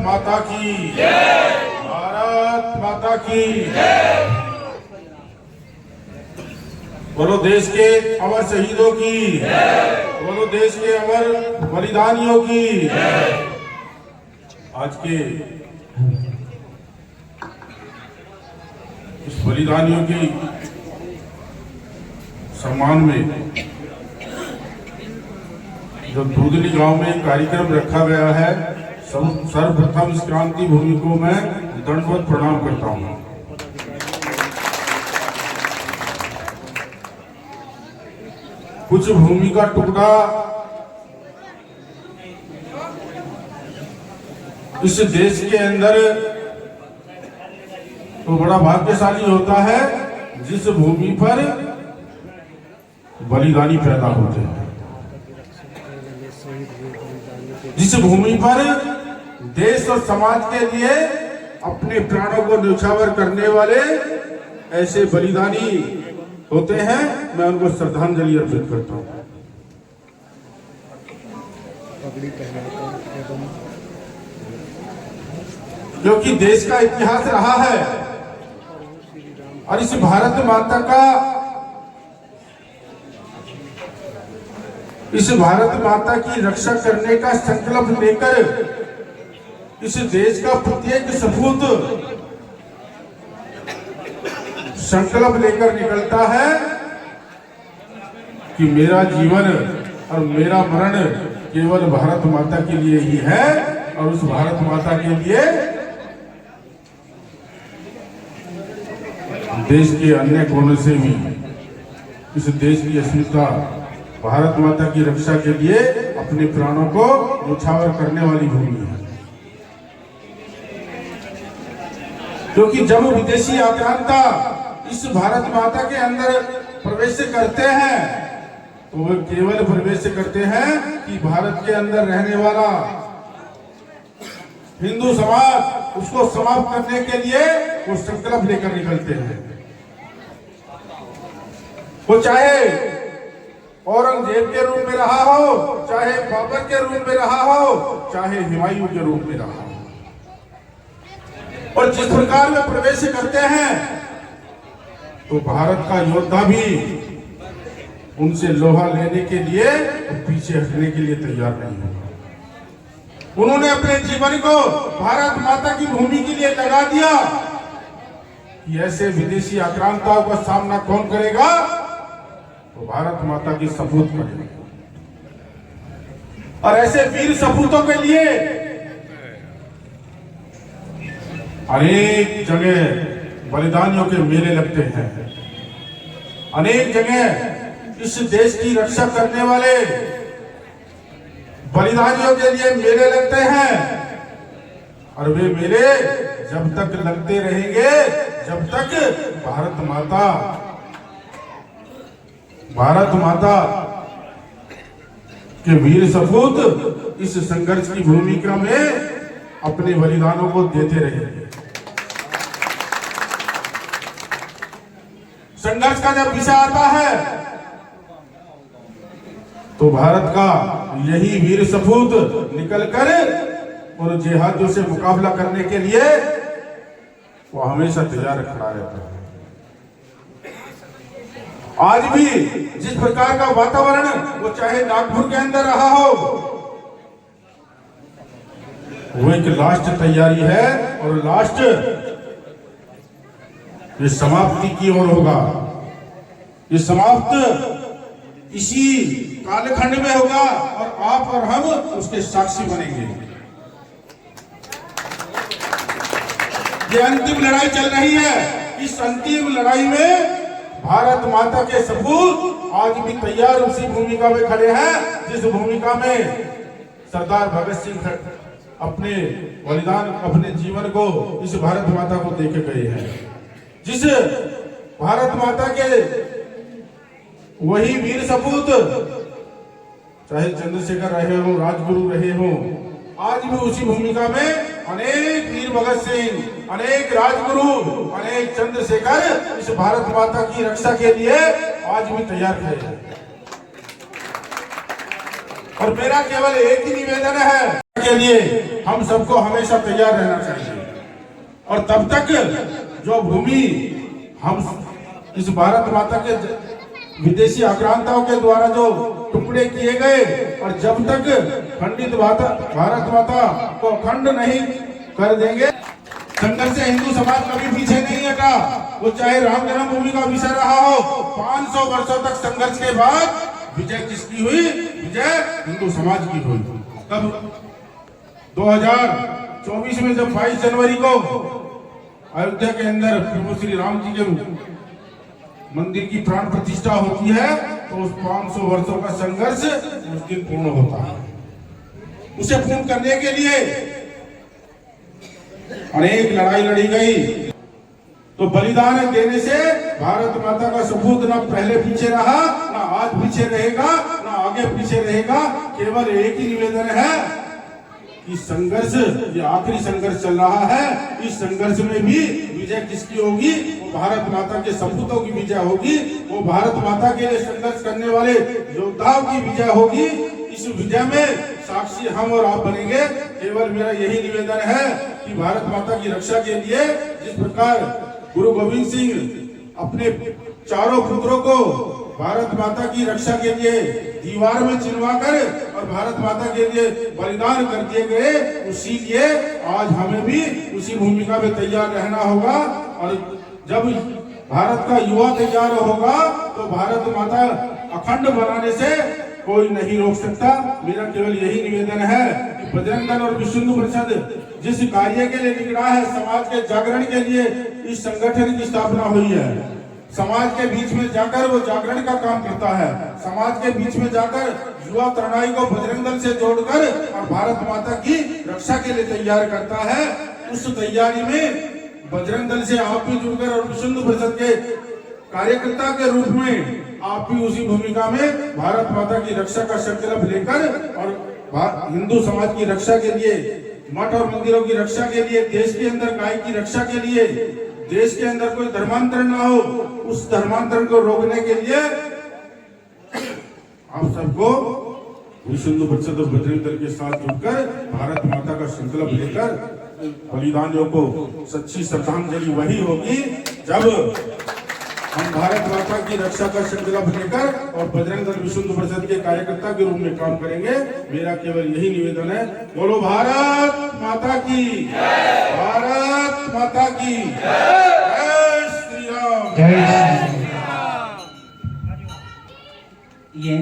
माता की भारत माता की बोलो देश के अमर शहीदों की, बोलो देश के अमर बलिदानियों की। आज के इस बलिदानियों की सम्मान में जो दूधली गांव में कार्यक्रम रखा गया है, सर्वप्रथम इस क्रांति भूमि को मैं दंडवत प्रणाम करता हूं। कुछ भूमि का टुकड़ा इस देश के अंदर तो बड़ा भाग्यशाली होता है जिस भूमि पर बलिदानी पैदा होते हैं, जिस भूमि पर देश और समाज के लिए अपने प्राणों को न्यौछावर करने वाले ऐसे बलिदानी होते हैं। मैं उनको श्रद्धांजलि अर्पित करता हूं। क्योंकि देश का इतिहास रहा है और इस भारत माता का, इस भारत माता की रक्षा करने का संकल्प लेकर इस देश का प्रत्येक सपूत संकल्प लेकर निकलता है कि मेरा जीवन और मेरा मरण केवल भारत माता के लिए ही है और उस भारत माता के लिए देश के अन्य कोने से भी इस देश की अस्मिता, भारत माता की रक्षा के लिए अपने प्राणों को न्यौछावर करने वाली भूमि है। क्योंकि जब विदेशी आक्रांता इस भारत माता के अंदर प्रवेश करते हैं तो वे केवल प्रवेश करते हैं कि भारत के अंदर रहने वाला हिंदू समाज उसको समाप्त करने के लिए वो संकल्प लेकर निकलते हैं। वो चाहे औरंगजेब के रूप में रहा हो, चाहे बाबर के रूप में रहा हो, चाहे हुमायूं के रूप में रहा हो, और जिस प्रकार में प्रवेश करते हैं तो भारत का योद्धा भी उनसे लोहा लेने के लिए और पीछे हटने के लिए तैयार नहीं होगा। उन्होंने अपने जीवन को भारत माता की भूमि के लिए लगा दिया कि ऐसे विदेशी आक्रांताओं का सामना कौन करेगा, तो भारत माता की सपूत करेगा। और ऐसे वीर सपूतों के लिए अनेक जगह बलिदानियों के मेले लगते हैं, अनेक जगह इस देश की रक्षा करने वाले बलिदानियों के लिए मेले लगते हैं। और वे मेले जब तक लगते रहेंगे जब तक भारत माता के वीर सपूत इस संघर्ष की भूमिका में अपने बलिदानों को देते रहेंगे। संघर्ष का जब विषय आता है तो भारत का यही वीर सपूत निकलकर और जिहादियों से मुकाबला करने के लिए वो हमेशा तैयार खड़ा रहता है। आज भी जिस प्रकार का वातावरण वो चाहे नागपुर के अंदर रहा हो, वो एक लास्ट तैयारी है और लास्ट ये समाप्ति की ओर होगा। ये समाप्त इसी कालखंड में होगा और आप और हम उसके साक्षी बनेंगे। ये अंतिम लड़ाई चल रही है। इस अंतिम लड़ाई में भारत माता के सपूत आज भी तैयार उसी भूमिका में खड़े हैं जिस भूमिका में सरदार भगत सिंह अपने बलिदान, अपने जीवन को इस भारत माता को देके गए हैं। जिस भारत माता के वही वीर सपूत, चाहे चंद्रशेखर रहे हो, राजगुरु रहे हो, आज भी उसी भूमिका में अनेक वीर भगत सिंह, अनेक राजगुरु, अनेक चंद्रशेखर इस भारत माता की रक्षा के लिए आज भी तैयार खड़े हैं। और मेरा केवल एक ही निवेदन है के लिए हम सबको हमेशा तैयार रहना चाहिए। और तब तक जो भूमि हम इस भारत माता के विदेशी आक्रांताओं के द्वारा जो टुकड़े किए गए, और जब तक खंडित भारत माता को अखंड नहीं कर देंगे, संघर्ष से हिंदू समाज कभी पीछे नहीं हटा। वो चाहे राम जन्मभूमि का विषय रहा हो, 500 वर्षों तक संघर्ष के बाद विजय किसकी हुई? विजय हिंदू समाज की हुई। तब 2024 में जब 22 जनवरी को अयोध्या के अंदर प्रभु श्री राम जी के मंदिर की प्राण प्रतिष्ठा होती है, तो उस 500 वर्षों का संघर्ष उस दिन पूर्ण होता है। उसे पूर्ण करने के लिए अनेक लड़ाई लड़ी गई। तो बलिदान देने से भारत माता का सपूत ना पहले पीछे रहा, ना आज पीछे रहेगा, ना आगे पीछे रहेगा। केवल एक ही निवेदन है कि संघर्ष, ये आखिरी संघर्ष चल रहा है, इस संघर्ष में भी विजय किसकी होगी? वो भारत माता के सपूतों की विजय होगी। वो भारत माता के लिए संघर्ष करने वाले योद्धाओं की विजय होगी। इस विजय में साक्षी हम और आप बनेंगे। केवल मेरा यही निवेदन है कि भारत माता की रक्षा के लिए जिस प्रकार गुरु गोविंद सिंह अपने चारों पुत्रों को भारत माता की रक्षा के लिए दीवार में चिनवा कर और भारत माता के लिए बलिदान कर दिए गए, उसी लिए आज हमें भी उसी भूमिका में तैयार रहना होगा। और जब भारत का युवा तैयार होगा तो भारत माता अखंड बनाने से कोई नहीं रोक सकता। मेरा केवल यही निवेदन है कि बजरंग दल और विश्व हिंदू परिषद जिस कार्य के लिए निकला है, समाज के जागरण के लिए इस संगठन की स्थापना हुई है। समाज के बीच में जाकर वो जागरण का काम करता है। समाज के बीच में जाकर युवा तरुणाई को बजरंग दल से जोड़कर और भारत माता की रक्षा के लिए तैयार करता है। उस तैयारी में बजरंग दल से आप भी जुड़कर और विश्व हिंदू परिषद के कार्यकर्ता के रूप में आप भी उसी भूमिका में भारत माता की रक्षा का संकल्प लेकर और हिंदू समाज की रक्षा के लिए, मठ और मंदिरों की रक्षा के लिए, देश के अंदर गाय की रक्षा के लिए, देश के अंदर कोई धर्मांतरण ना हो, उस धर्मांतरण को रोकने के लिए आप सबको विश्व हिंदू परिषद और बजरंग दल के साथ जुड़कर भारत माता का संकल्प लेकर बलिदानियों को सच्ची श्रद्धांजलि वही होगी जब हम भारत माता की रक्षा का संकल्प लेकर और बजरंग दल विश्व हिंदू परिषद के कार्यकर्ता के रूप में काम करेंगे। मेरा केवल यही निवेदन है, बोलो भारत माता की, भारत माता की जय श्री राम। ये